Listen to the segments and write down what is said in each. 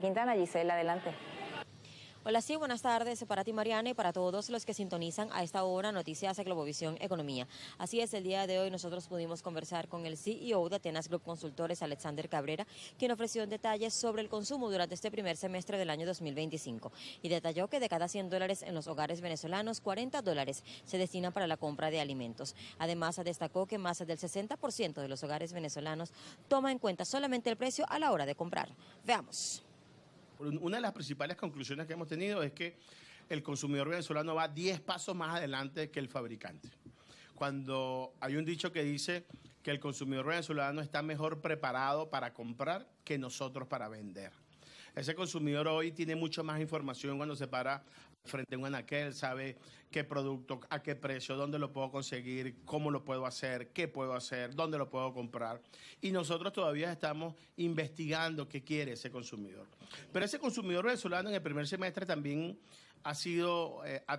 Quintana, Gisela, adelante. Hola, sí, buenas tardes para ti, Mariana, y para todos los que sintonizan a esta hora Noticias de Globovisión Economía. Así es, el día de hoy nosotros pudimos conversar con el CEO de Atenas Group Consultores, Alexander Cabrera, quien ofreció detalles sobre el consumo durante este primer semestre del año 2025 y detalló que de cada $100 en los hogares venezolanos, $40 se destinan para la compra de alimentos. Además, destacó que más del 60% de los hogares venezolanos toma en cuenta solamente el precio a la hora de comprar. Veamos. Una de las principales conclusiones que hemos tenido es que el consumidor venezolano va 10 pasos más adelante que el fabricante. Cuando hay un dicho que dice que el consumidor venezolano está mejor preparado para comprar que nosotros para vender. Ese consumidor hoy tiene mucho más información cuando se para frente a un anaquel, sabe qué producto, a qué precio, dónde lo puedo conseguir, cómo lo puedo hacer, qué puedo hacer, dónde lo puedo comprar. Y nosotros todavía estamos investigando qué quiere ese consumidor. Pero ese consumidor venezolano en el primer semestre también ha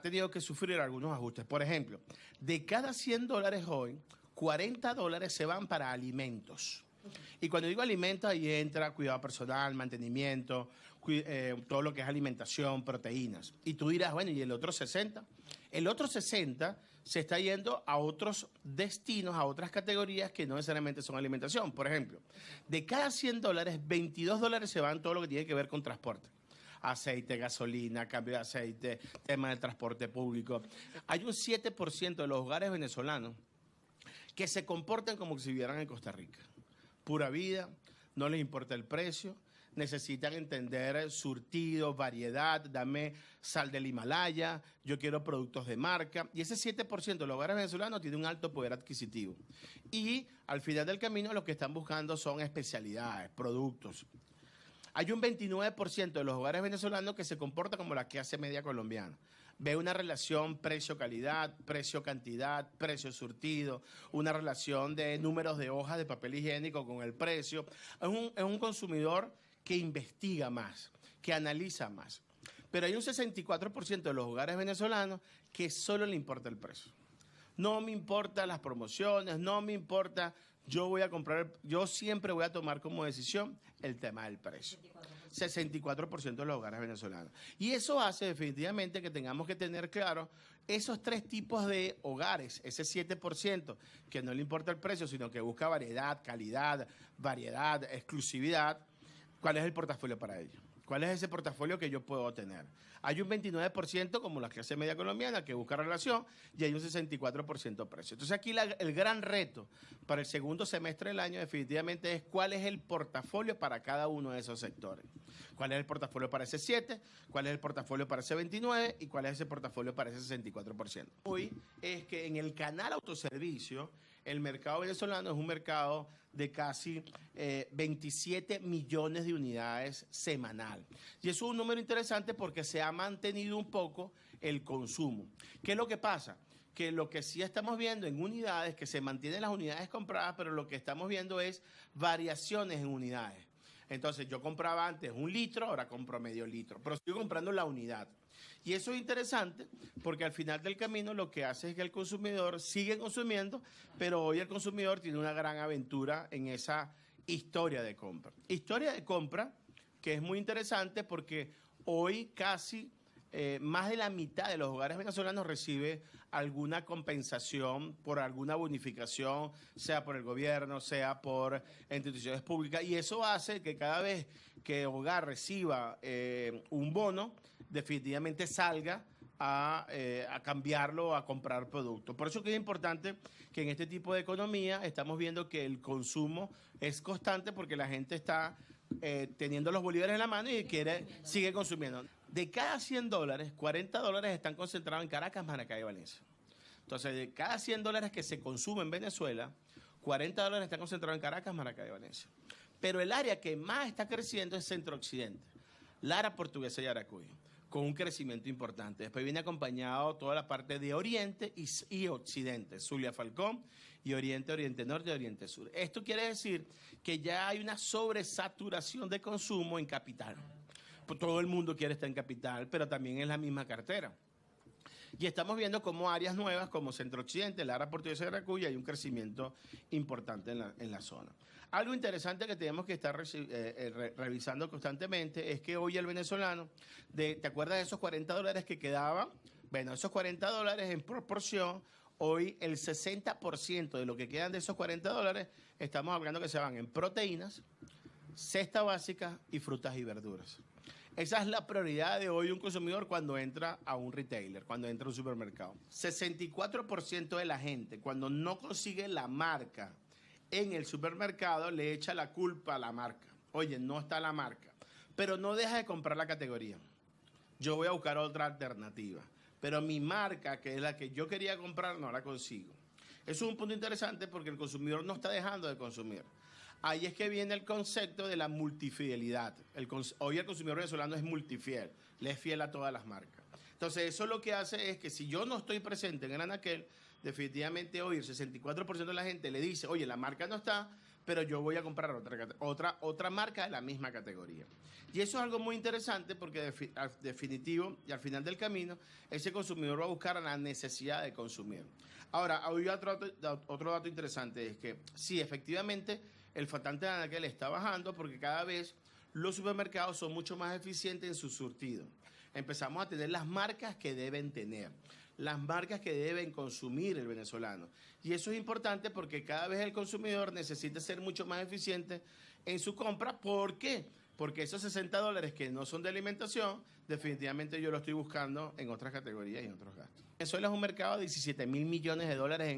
tenido que sufrir algunos ajustes. Por ejemplo, de cada $100 hoy, $40 se van para alimentos. Y cuando digo alimentos, ahí entra cuidado personal, mantenimiento, todo lo que es alimentación, proteínas. Y tú dirás, bueno, ¿y el otro 60? El otro 60 se está yendo a otros destinos, a otras categorías que no necesariamente son alimentación. Por ejemplo, de cada $100, $22 se van todo lo que tiene que ver con transporte. Aceite, gasolina, cambio de aceite, tema del transporte público. Hay un 7% de los hogares venezolanos que se comportan como si vivieran en Costa Rica. Pura vida, no les importa el precio, necesitan entender surtido, variedad, dame sal del Himalaya, yo quiero productos de marca. Y ese 7% de los hogares venezolanos tiene un alto poder adquisitivo. Y al final del camino lo que están buscando son especialidades, productos. Hay un 29% de los hogares venezolanos que se comporta como la clase media colombiana. Ve una relación precio-calidad, precio-cantidad, precio-surtido, una relación de números de hojas de papel higiénico con el precio. Es un consumidor que investiga más, que analiza más. Pero hay un 64% de los hogares venezolanos que solo le importa el precio. No me importan las promociones, no me importa, yo siempre voy a tomar como decisión el tema del precio. 64% de los hogares venezolanos. Y eso hace definitivamente que tengamos que tener claro esos tres tipos de hogares, ese 7% que no le importa el precio, sino que busca variedad, calidad, variedad, exclusividad. ¿Cuál es el portafolio para ello? ¿Cuál es ese portafolio que yo puedo tener? Hay un 29% como la clase media colombiana que busca relación y hay un 64% precio. Entonces aquí el gran reto para el segundo semestre del año definitivamente es cuál es el portafolio para cada uno de esos sectores. ¿Cuál es el portafolio para ese 7? ¿Cuál es el portafolio para ese 29? ¿Y cuál es ese portafolio para ese 64%? Hoy es que en el canal autoservicio el mercado venezolano es un mercado de casi 27 millones de unidades semanal. Y eso es un número interesante porque se ha mantenido un poco el consumo. ¿Qué es lo que pasa? Que lo que sí estamos viendo en unidades, que se mantienen las unidades compradas, pero lo que estamos viendo es variaciones en unidades. Entonces yo compraba antes 1 litro, ahora compro medio litro, pero sigo comprando la unidad. Y eso es interesante porque al final del camino lo que hace es que el consumidor sigue consumiendo, pero hoy el consumidor tiene una gran aventura en esa historia de compra. Historia de compra que es muy interesante porque hoy casi más de la mitad de los hogares venezolanos recibe alguna compensación por alguna bonificación, sea por el gobierno, sea por instituciones públicas, y eso hace que cada vez que el hogar reciba un bono, definitivamente salga a cambiarlo, a comprar productos. Por eso que es importante que en este tipo de economía estamos viendo que el consumo es constante porque la gente está teniendo los bolívares en la mano y sigue consumiendo. De cada $100, $40 están concentrados en Caracas, Maracay y Valencia. Entonces, de cada $100 que se consume en Venezuela, $40 están concentrados en Caracas, Maracay y Valencia. Pero el área que más está creciendo es Centro-Occidente, Lara, Portuguesa y Yaracuy, con un crecimiento importante. Después viene acompañado toda la parte de Oriente y Occidente, Zulia, Falcón, y Oriente, Oriente Norte y Oriente Sur. Esto quiere decir que ya hay una sobresaturación de consumo en capital. Pues todo el mundo quiere estar en capital, pero también en la misma cartera. Y estamos viendo como áreas nuevas como Centro Occidente, Lara Portuguesa de Racuya, hay un crecimiento importante en la zona. Algo interesante que tenemos que estar revisando constantemente es que hoy el venezolano, ¿te acuerdas de esos $40 que quedaban? Bueno, esos $40 en proporción, hoy el 60% de lo que quedan de esos $40, estamos hablando que se van en proteínas, cesta básica y frutas y verduras. Esa es la prioridad de hoy un consumidor cuando entra a un retailer, cuando entra a un supermercado. 64% de la gente, cuando no consigue la marca en el supermercado, le echa la culpa a la marca. Oye, no está la marca, pero no deja de comprar la categoría. Yo voy a buscar otra alternativa, pero mi marca, que es la que yo quería comprar, no la consigo. Eso es un punto interesante porque el consumidor no está dejando de consumir. Ahí es que viene el concepto de la multifidelidad. Hoy el consumidor venezolano es multifiel, le es fiel a todas las marcas. Entonces, eso lo que hace es que si yo no estoy presente en el anaquel, definitivamente hoy el 64% de la gente le dice, oye, la marca no está, pero yo voy a comprar otra marca de la misma categoría. Y eso es algo muy interesante porque definitivo y al final del camino, ese consumidor va a buscar la necesidad de consumir. Ahora, hay otro dato interesante, es que sí, efectivamente, el faltante de anaquel está bajando porque cada vez los supermercados son mucho más eficientes en su surtido. Empezamos a tener las marcas que deben tener, las marcas que deben consumir el venezolano. Y eso es importante porque cada vez el consumidor necesita ser mucho más eficiente en su compra. ¿Por qué? Porque esos $60 que no son de alimentación, definitivamente yo lo estoy buscando en otras categorías y en otros gastos. Venezuela es un mercado de $17.000 millones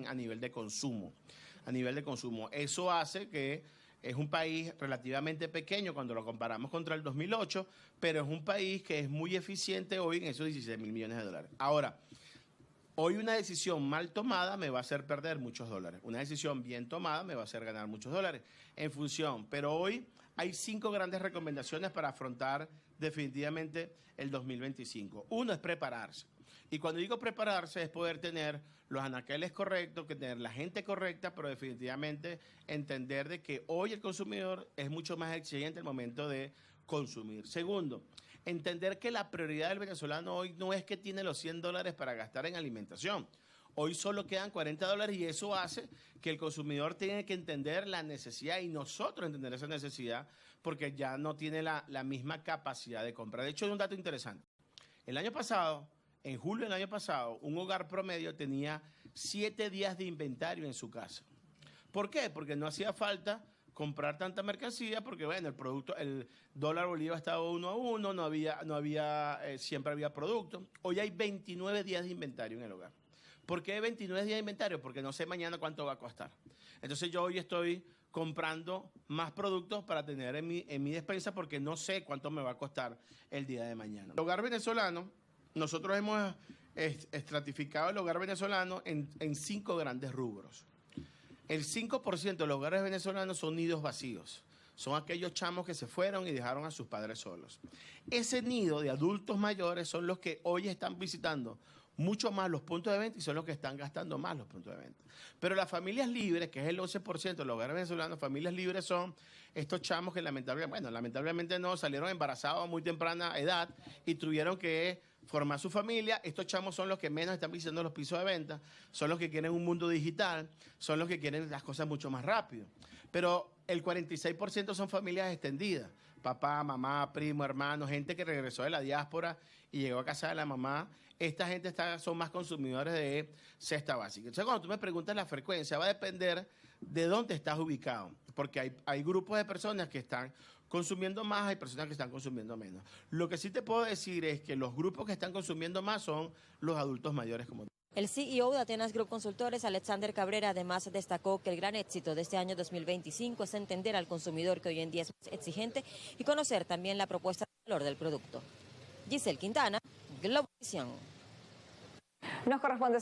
a nivel de consumo. Eso hace que es un país relativamente pequeño cuando lo comparamos contra el 2008, pero es un país que es muy eficiente hoy en esos $16.000 millones. Ahora, hoy una decisión mal tomada me va a hacer perder muchos dólares. Una decisión bien tomada me va a hacer ganar muchos dólares en función. Pero hoy hay 5 grandes recomendaciones para afrontar definitivamente el 2025. Uno es prepararse. Y cuando digo prepararse es poder tener los anaqueles correctos, que tener la gente correcta, pero definitivamente entender de que hoy el consumidor es mucho más exigente al momento de consumir. Segundo, entender que la prioridad del venezolano hoy no es que tiene los $100 para gastar en alimentación. Hoy solo quedan $40 y eso hace que el consumidor tenga que entender la necesidad y nosotros entender esa necesidad porque ya no tiene la misma capacidad de compra. De hecho, hay un dato interesante. El año pasado, en julio del año pasado, un hogar promedio tenía 7 días de inventario en su casa. ¿Por qué? Porque no hacía falta comprar tanta mercancía porque, bueno, el dólar bolívar estaba 1 a 1, siempre había producto. Hoy hay 29 días de inventario en el hogar. ¿Por qué 29 días de inventario? Porque no sé mañana cuánto va a costar. Entonces yo hoy estoy comprando más productos para tener en mi despensa porque no sé cuánto me va a costar el día de mañana. El hogar venezolano, nosotros hemos estratificado el hogar venezolano en 5 grandes rubros. El 5% de los hogares venezolanos son nidos vacíos. Son aquellos chamos que se fueron y dejaron a sus padres solos. Ese nido de adultos mayores son los que hoy están visitando mucho más los puntos de venta y son los que están gastando más los puntos de venta. Pero las familias libres, que es el 11% de los hogares venezolanos, familias libres son estos chamos que lamentablemente no, salieron embarazados a muy temprana edad y tuvieron que formar su familia. Estos chamos son los que menos están visitando los pisos de venta, son los que quieren un mundo digital, son los que quieren las cosas mucho más rápido. Pero el 46% son familias extendidas, papá, mamá, primo, hermano, gente que regresó de la diáspora y llegó a casa de la mamá. Esta gente son más consumidores de cesta básica. Entonces, cuando tú me preguntas la frecuencia, va a depender de dónde estás ubicado, porque hay grupos de personas que están consumiendo más, hay personas que están consumiendo menos. Lo que sí te puedo decir es que los grupos que están consumiendo más son los adultos mayores como tú. El CEO de Atenas Group Consultores, Alexander Cabrera, además destacó que el gran éxito de este año 2025 es entender al consumidor que hoy en día es más exigente y conocer también la propuesta de valor del producto. Giselle Quintana, Globovisión. Nos corresponde